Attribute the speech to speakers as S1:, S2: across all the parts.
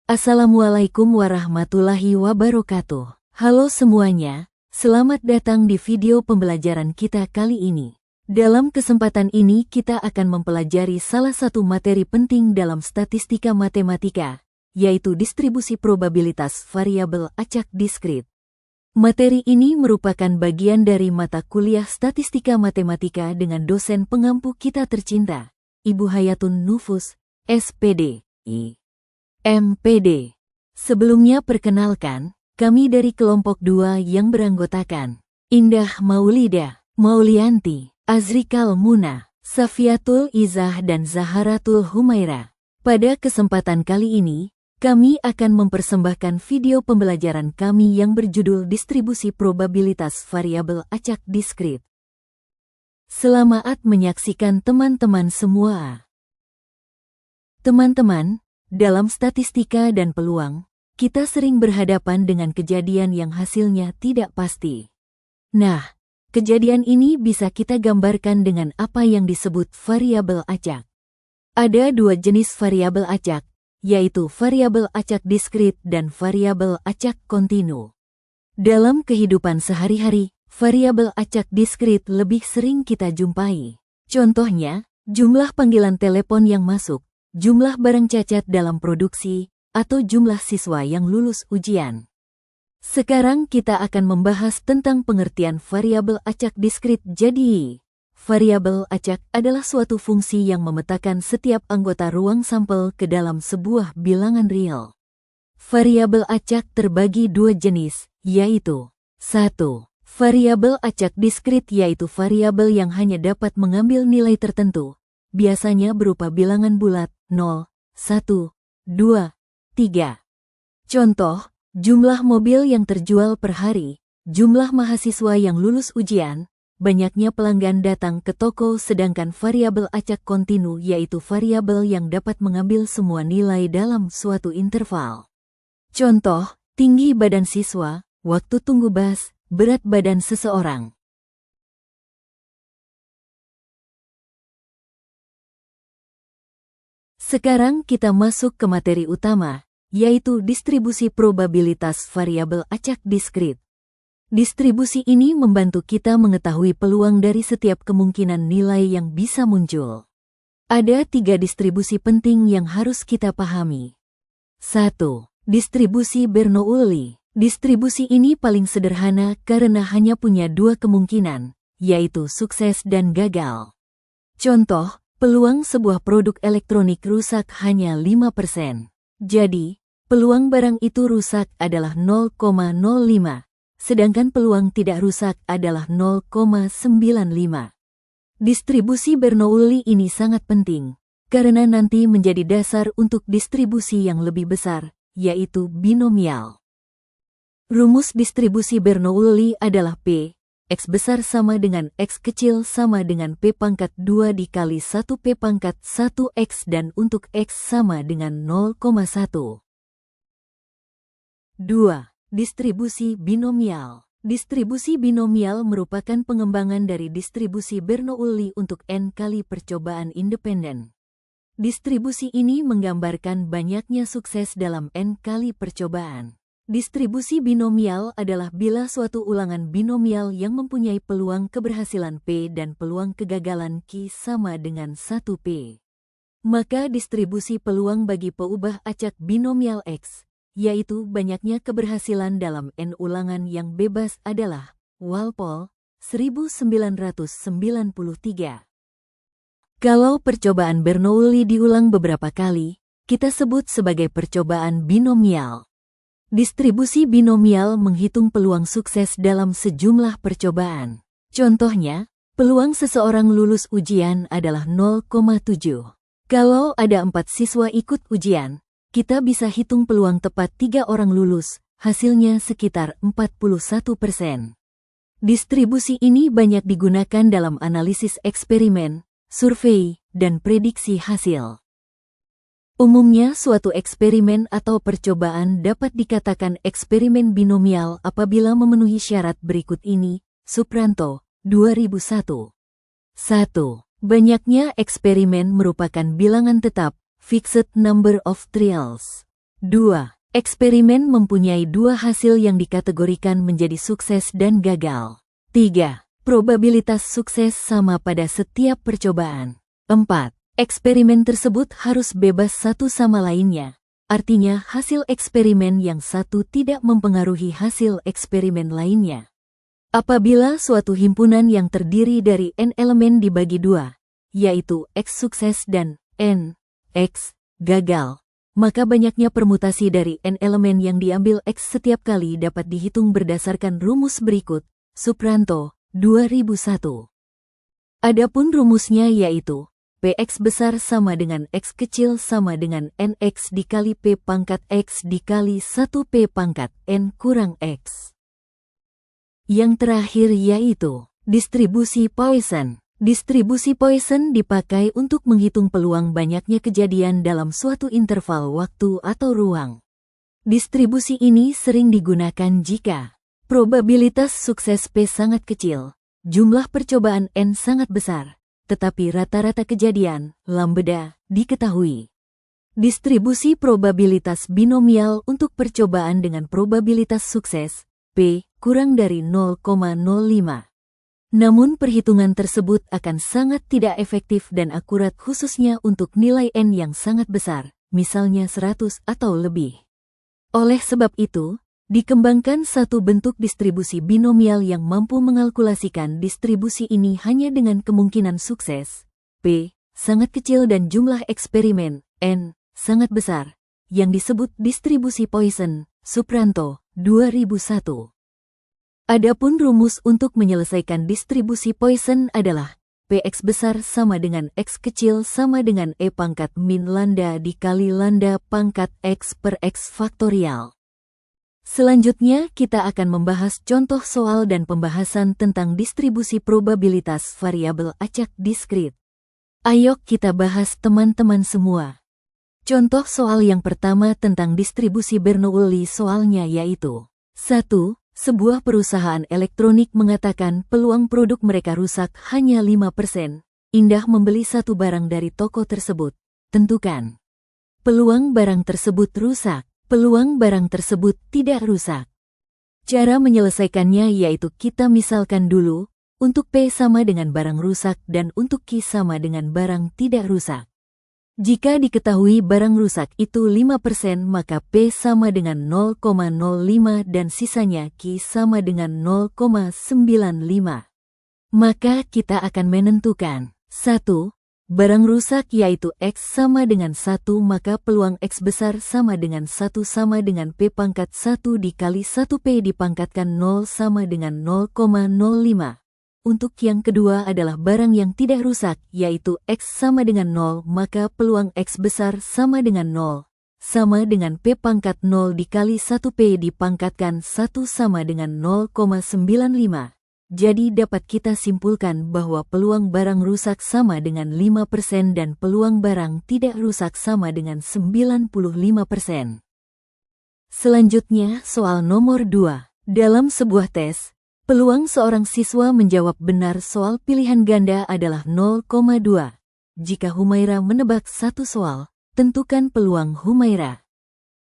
S1: Assalamualaikum warahmatullahi wabarakatuh. Halo semuanya, selamat datang di video pembelajaran kita kali ini. Dalam kesempatan ini kita akan mempelajari salah satu materi penting dalam statistika matematika, yaitu distribusi probabilitas variabel acak diskrit. Materi ini merupakan bagian dari mata kuliah statistika matematika dengan dosen pengampu kita tercinta, Ibu Hayatun Nufus, SPD, MPD. Sebelumnya perkenalkan, kami dari kelompok 2 yang beranggotakan Indah Maulida, Maulianti, Azrikal Muna, Safiatul Izah dan Zaharatul Humaira. Pada kesempatan kali ini, kami akan mempersembahkan video pembelajaran kami yang berjudul distribusi probabilitas variabel acak diskrit. Selamat menyaksikan teman-teman semua. Teman-teman, dalam statistika dan peluang, kita sering berhadapan dengan kejadian yang hasilnya tidak pasti. Nah, kejadian ini bisa kita gambarkan dengan apa yang disebut variabel acak. Ada dua jenis variabel acak, yaitu variabel acak diskrit dan variabel acak kontinu. Dalam kehidupan sehari-hari, variabel acak diskrit lebih sering kita jumpai. Contohnya, jumlah panggilan telepon yang masuk, jumlah barang cacat dalam produksi, atau jumlah siswa yang lulus ujian. Sekarang kita akan membahas tentang pengertian variabel acak diskrit. Jadi, variabel acak adalah suatu fungsi yang memetakan setiap anggota ruang sampel ke dalam sebuah bilangan real. Variabel acak terbagi dua jenis, yaitu 1. Variabel acak diskrit yaitu variabel yang hanya dapat mengambil nilai tertentu, biasanya berupa bilangan bulat, 0, 1, 2, 3. Contoh, jumlah mobil yang terjual per hari, jumlah mahasiswa yang lulus ujian, banyaknya pelanggan datang ke toko. Sedangkan variabel acak kontinu yaitu variabel yang dapat mengambil semua nilai dalam suatu interval. Contoh, tinggi badan siswa, waktu tunggu bus, berat badan seseorang. Sekarang kita masuk ke materi utama, yaitu distribusi probabilitas variabel acak diskrit. Distribusi ini membantu kita mengetahui peluang dari setiap kemungkinan nilai yang bisa muncul. Ada 3 distribusi penting yang harus kita pahami. 1. Distribusi Bernoulli. Distribusi ini paling sederhana karena hanya punya 2 kemungkinan, yaitu sukses dan gagal. Contoh, peluang sebuah produk elektronik rusak hanya 5%. Jadi, peluang barang itu rusak adalah 0,05, sedangkan peluang tidak rusak adalah 0,95. Distribusi Bernoulli ini sangat penting, karena nanti menjadi dasar untuk distribusi yang lebih besar, yaitu binomial. Rumus distribusi Bernoulli adalah P. X besar sama dengan X kecil sama dengan P pangkat 2 dikali 1 P pangkat 1 X dan untuk X sama dengan 0,1. 2. Distribusi binomial. Distribusi binomial merupakan pengembangan dari distribusi Bernoulli untuk N kali percobaan independen. Distribusi ini menggambarkan banyaknya sukses dalam N kali percobaan. Distribusi binomial adalah bila suatu ulangan binomial yang mempunyai peluang keberhasilan P dan peluang kegagalan Q sama dengan 1P. Maka distribusi peluang bagi peubah acak binomial X, yaitu banyaknya keberhasilan dalam N ulangan yang bebas adalah Walpole, 1993. Kalau percobaan Bernoulli diulang beberapa kali, kita sebut sebagai percobaan binomial. Distribusi binomial menghitung peluang sukses dalam sejumlah percobaan. Contohnya, peluang seseorang lulus ujian adalah 0,7. Kalau ada 4 siswa ikut ujian, kita bisa hitung peluang tepat 3 orang lulus, hasilnya sekitar 41%. Distribusi ini banyak digunakan dalam analisis eksperimen, survei, dan prediksi hasil. Umumnya suatu eksperimen atau percobaan dapat dikatakan eksperimen binomial apabila memenuhi syarat berikut ini. Supranto, 2001. 1. Banyaknya eksperimen merupakan bilangan tetap, fixed number of trials. 2. Eksperimen mempunyai dua hasil yang dikategorikan menjadi sukses dan gagal. 3. Probabilitas sukses sama pada setiap percobaan. 4. Eksperimen tersebut harus bebas satu sama lainnya. Artinya hasil eksperimen yang satu tidak mempengaruhi hasil eksperimen lainnya. Apabila suatu himpunan yang terdiri dari n elemen dibagi dua, yaitu X sukses dan n, X, gagal, maka banyaknya permutasi dari n elemen yang diambil X setiap kali dapat dihitung berdasarkan rumus berikut, Supranto, 2001. Adapun rumusnya yaitu, Px besar sama dengan X kecil sama dengan Nx dikali P pangkat X dikali 1P pangkat N kurang X. Yang terakhir yaitu, distribusi Poisson. Distribusi Poisson dipakai untuk menghitung peluang banyaknya kejadian dalam suatu interval waktu atau ruang. Distribusi ini sering digunakan jika probabilitas sukses P sangat kecil, jumlah percobaan N sangat besar, tetapi rata-rata kejadian, lambda, diketahui. Distribusi probabilitas binomial untuk percobaan dengan probabilitas sukses, P, kurang dari 0,05. Namun perhitungan tersebut akan sangat tidak efektif dan akurat khususnya untuk nilai N yang sangat besar, misalnya 100 atau lebih. Oleh sebab itu, dikembangkan satu bentuk distribusi binomial yang mampu mengalkulasikan distribusi ini hanya dengan kemungkinan sukses, P, sangat kecil dan jumlah eksperimen, N, sangat besar, yang disebut distribusi Poisson, Supranto, 2001. Adapun rumus untuk menyelesaikan distribusi Poisson adalah Px besar sama dengan X kecil sama dengan E pangkat min lambda dikali lambda pangkat X per X faktorial. Selanjutnya kita akan membahas contoh soal dan pembahasan tentang distribusi probabilitas variabel acak diskrit. Ayo kita bahas teman-teman semua. Contoh soal yang pertama tentang distribusi Bernoulli soalnya yaitu 1. Sebuah perusahaan elektronik mengatakan peluang produk mereka rusak hanya 5%. Indah membeli satu barang dari toko tersebut. Tentukan. Peluang barang tersebut rusak. Peluang barang tersebut tidak rusak. Cara menyelesaikannya yaitu kita misalkan dulu, untuk P sama dengan barang rusak dan untuk Q sama dengan barang tidak rusak. Jika diketahui barang rusak itu 5% maka P sama dengan 0,05 dan sisanya Q sama dengan 0,95. Maka kita akan menentukan 1. Barang rusak yaitu X sama dengan 1 maka peluang X besar sama dengan 1 sama dengan P pangkat 1 dikali 1P dipangkatkan 0 sama dengan 0,05. Untuk yang kedua adalah barang yang tidak rusak, yaitu X sama dengan 0, maka peluang X besar sama dengan 0, sama dengan P pangkat 0 dikali 1P dipangkatkan 1 sama dengan 0,95. Jadi dapat kita simpulkan bahwa peluang barang rusak sama dengan 5% dan peluang barang tidak rusak sama dengan 95%. Selanjutnya soal nomor 2. Dalam sebuah tes, peluang seorang siswa menjawab benar soal pilihan ganda adalah 0,2. Jika Humaira menebak satu soal, tentukan peluang Humaira.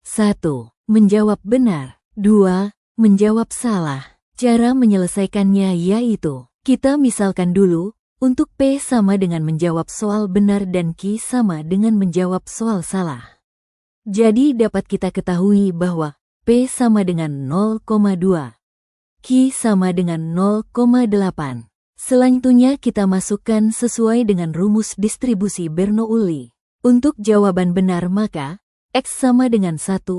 S1: 1. Menjawab benar. 2. Menjawab salah. Cara menyelesaikannya yaitu, kita misalkan dulu, untuk P sama dengan menjawab soal benar dan Q sama dengan menjawab soal salah. Jadi dapat kita ketahui bahwa P sama dengan 0,2. Q sama dengan 0,8. Selanjutnya kita masukkan sesuai dengan rumus distribusi Bernoulli. Untuk jawaban benar maka, X sama dengan 1,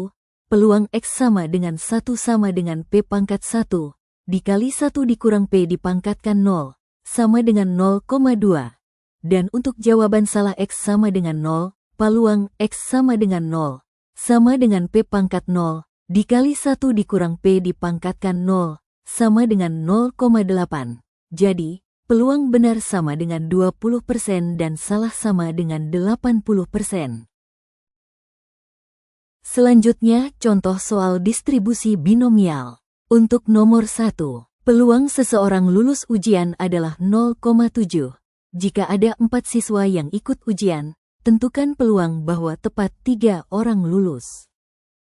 S1: peluang X sama dengan 1 sama dengan P pangkat 1, dikali 1 dikurang P dipangkatkan 0, sama dengan 0,2. Dan untuk jawaban salah X sama dengan 0, peluang X sama dengan 0, sama dengan P pangkat 0, dikali 1 dikurang P dipangkatkan 0, sama dengan 0,8. Jadi, peluang benar sama dengan 20% dan salah sama dengan 80%. Selanjutnya, contoh soal distribusi binomial. Untuk nomor 1, peluang seseorang lulus ujian adalah 0,7. Jika ada 4 siswa yang ikut ujian, tentukan peluang bahwa tepat 3 orang lulus.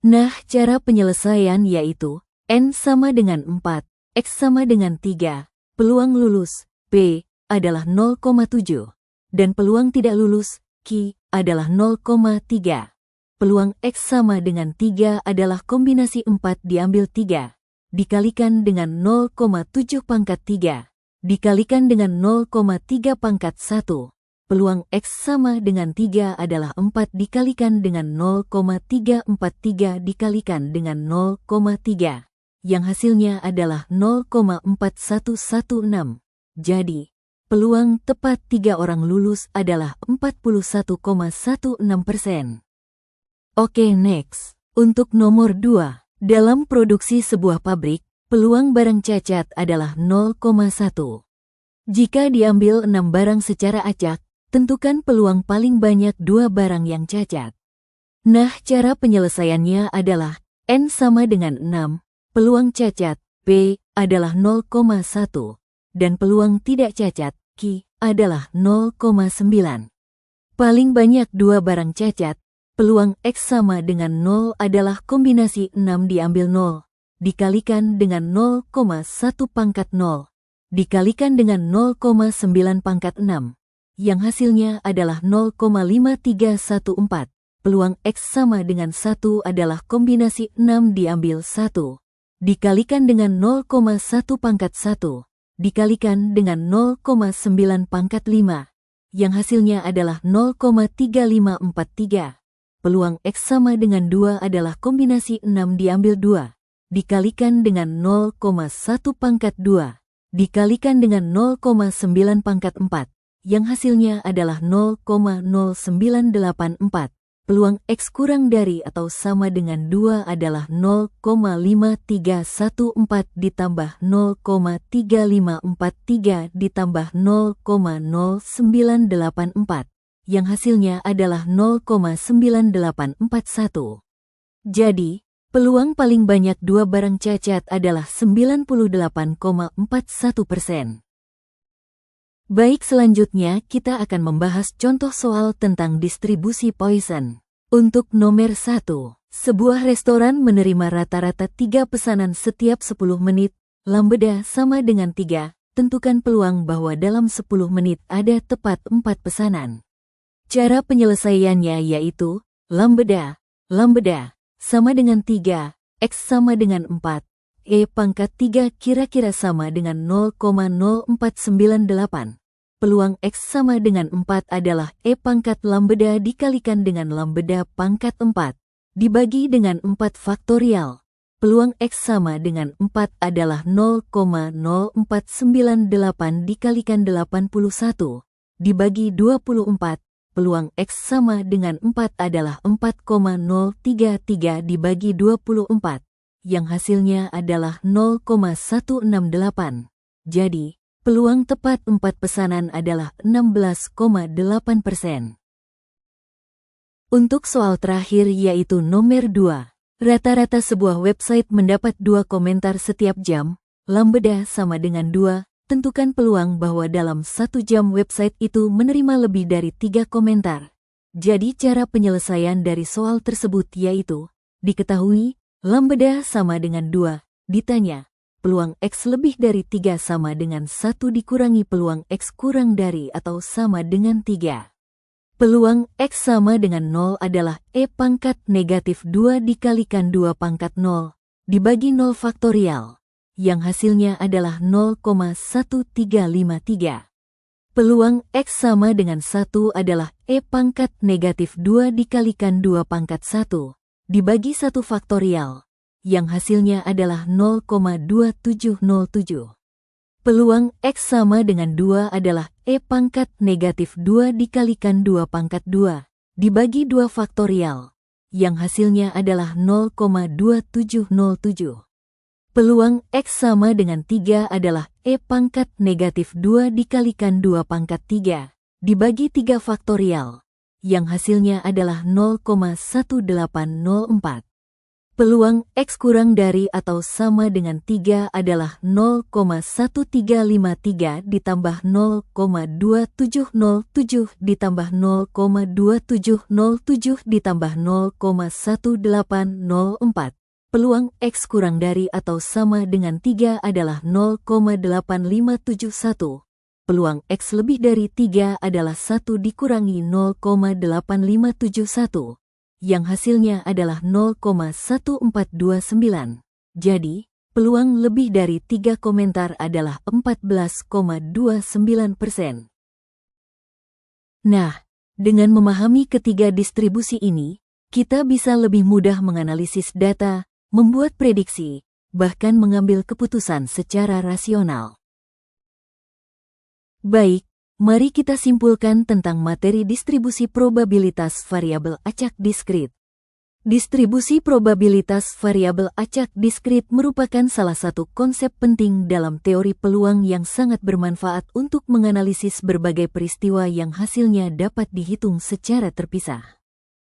S1: Nah, cara penyelesaian yaitu N sama dengan 4, X sama dengan 3, peluang lulus, P, adalah 0,7, dan peluang tidak lulus, Q, adalah 0,3. Peluang X sama dengan 3 adalah kombinasi 4 diambil 3, dikalikan dengan 0,7 pangkat 3, dikalikan dengan 0,3 pangkat 1. Peluang X sama dengan 3 adalah 4 dikalikan dengan 0,343 dikalikan dengan 0,3, yang hasilnya adalah 0,4116. Jadi, peluang tepat 3 orang lulus adalah 41,16%. Oke, next. Untuk nomor 2, dalam produksi sebuah pabrik, peluang barang cacat adalah 0,1. Jika diambil 6 barang secara acak, tentukan peluang paling banyak 2 barang yang cacat. Nah, cara penyelesaiannya adalah N sama dengan 6, peluang cacat, P, adalah 0,1, dan peluang tidak cacat, Q, adalah 0,9. Paling banyak 2 barang cacat, peluang X sama dengan 0 adalah kombinasi 6 diambil 0, dikalikan dengan 0,1 pangkat 0, dikalikan dengan 0,9 pangkat 6. Yang hasilnya adalah 0,5314. Peluang X sama dengan 1 adalah kombinasi 6 diambil 1, dikalikan dengan 0,1 pangkat 1, dikalikan dengan 0,9 pangkat 5. Yang hasilnya adalah 0,3543. Peluang X sama dengan 2 adalah kombinasi 6 diambil 2, dikalikan dengan 0,1 pangkat 2, dikalikan dengan 0,9 pangkat 4. Yang hasilnya adalah 0,0984. Peluang X kurang dari atau sama dengan 2 adalah 0,5314 ditambah 0,3543 ditambah 0,0984. Yang hasilnya adalah 0,9841. Jadi, peluang paling banyak 2 barang cacat adalah 98,41%. Baik, selanjutnya kita akan membahas contoh soal tentang distribusi poison. Untuk nomor 1, sebuah restoran menerima rata-rata 3 pesanan setiap 10 menit, lambda sama dengan 3, tentukan peluang bahwa dalam 10 menit ada tepat 4 pesanan. Cara penyelesaiannya yaitu, lambda sama dengan 3, X sama dengan 4, E pangkat 3 kira-kira sama dengan 0,0498. Peluang X sama dengan 4 adalah E pangkat lambda dikalikan dengan lambda pangkat 4, dibagi dengan 4 faktorial. Peluang X sama dengan 4 adalah 0,0498 dikalikan 81, dibagi 24. Peluang X sama dengan 4 adalah 4,033 dibagi 24, yang hasilnya adalah 0,168. Jadi, peluang tepat 4 pesanan adalah 16,8%. Untuk soal terakhir yaitu nomor 2. Rata-rata sebuah website mendapat 2 komentar setiap jam, lambda sama dengan 2, tentukan peluang bahwa dalam 1 jam website itu menerima lebih dari 3 komentar. Jadi cara penyelesaian dari soal tersebut yaitu, diketahui, lambda sama dengan 2, ditanya, peluang X lebih dari 3 sama dengan 1 dikurangi peluang X kurang dari atau sama dengan 3. Peluang X sama dengan 0 adalah E pangkat negatif 2 dikalikan 2 pangkat 0, dibagi 0 faktorial, yang hasilnya adalah 0,1353. Peluang X sama dengan 1 adalah E pangkat negatif 2 dikalikan 2 pangkat 1, dibagi 1 faktorial, yang hasilnya adalah 0,2707. Peluang X sama dengan 2 adalah E pangkat negatif 2 dikalikan 2 pangkat 2, dibagi 2 faktorial, yang hasilnya adalah 0,2707. Peluang X sama dengan 3 adalah E pangkat negatif 2 dikalikan 2 pangkat 3, dibagi 3 faktorial, yang hasilnya adalah 0,1804. Peluang X kurang dari atau sama dengan 3 adalah 0,1353 ditambah 0,2707 ditambah 0,2707 ditambah 0,1804. Peluang X kurang dari atau sama dengan 3 adalah 0,8571. Peluang X lebih dari 3 adalah 1 dikurangi 0,8571. Yang hasilnya adalah 0,1429. Jadi, peluang lebih dari 3 komentar adalah 14,29%. Nah, dengan memahami ketiga distribusi ini, kita bisa lebih mudah menganalisis data, membuat prediksi, bahkan mengambil keputusan secara rasional. Baik, mari kita simpulkan tentang materi distribusi probabilitas variabel acak diskrit. Distribusi probabilitas variabel acak diskrit merupakan salah satu konsep penting dalam teori peluang yang sangat bermanfaat untuk menganalisis berbagai peristiwa yang hasilnya dapat dihitung secara terpisah.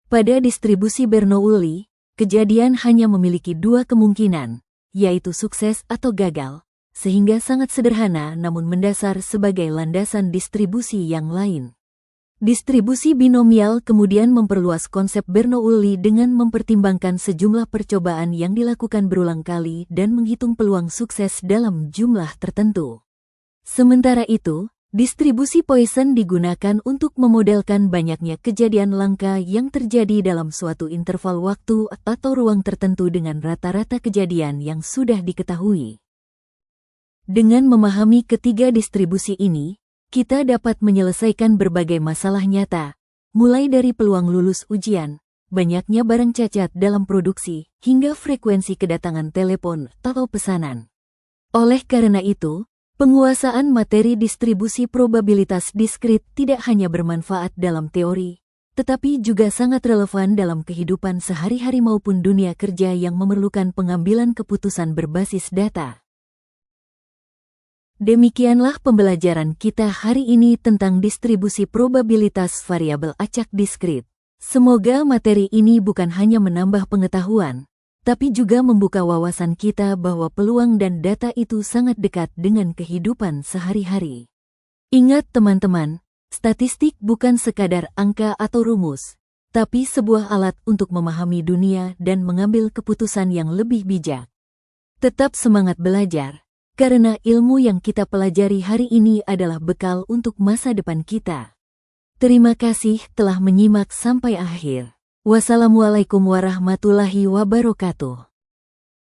S1: Pada distribusi Bernoulli, kejadian hanya memiliki dua kemungkinan, yaitu sukses atau gagal, sehingga sangat sederhana namun mendasar sebagai landasan distribusi yang lain. Distribusi binomial kemudian memperluas konsep Bernoulli dengan mempertimbangkan sejumlah percobaan yang dilakukan berulang kali dan menghitung peluang sukses dalam jumlah tertentu. Sementara itu, distribusi Poisson digunakan untuk memodelkan banyaknya kejadian langka yang terjadi dalam suatu interval waktu atau ruang tertentu dengan rata-rata kejadian yang sudah diketahui. Dengan memahami ketiga distribusi ini, kita dapat menyelesaikan berbagai masalah nyata, mulai dari peluang lulus ujian, banyaknya barang cacat dalam produksi, hingga frekuensi kedatangan telepon atau pesanan. Oleh karena itu, penguasaan materi distribusi probabilitas diskrit tidak hanya bermanfaat dalam teori, tetapi juga sangat relevan dalam kehidupan sehari-hari maupun dunia kerja yang memerlukan pengambilan keputusan berbasis data. Demikianlah pembelajaran kita hari ini tentang distribusi probabilitas variabel acak diskrit. Semoga materi ini bukan hanya menambah pengetahuan, tapi juga membuka wawasan kita bahwa peluang dan data itu sangat dekat dengan kehidupan sehari-hari. Ingat teman-teman, statistik bukan sekadar angka atau rumus, tapi sebuah alat untuk memahami dunia dan mengambil keputusan yang lebih bijak. Tetap semangat belajar, karena ilmu yang kita pelajari hari ini adalah bekal untuk masa depan kita. Terima kasih telah menyimak sampai akhir. Wassalamualaikum warahmatullahi wabarakatuh.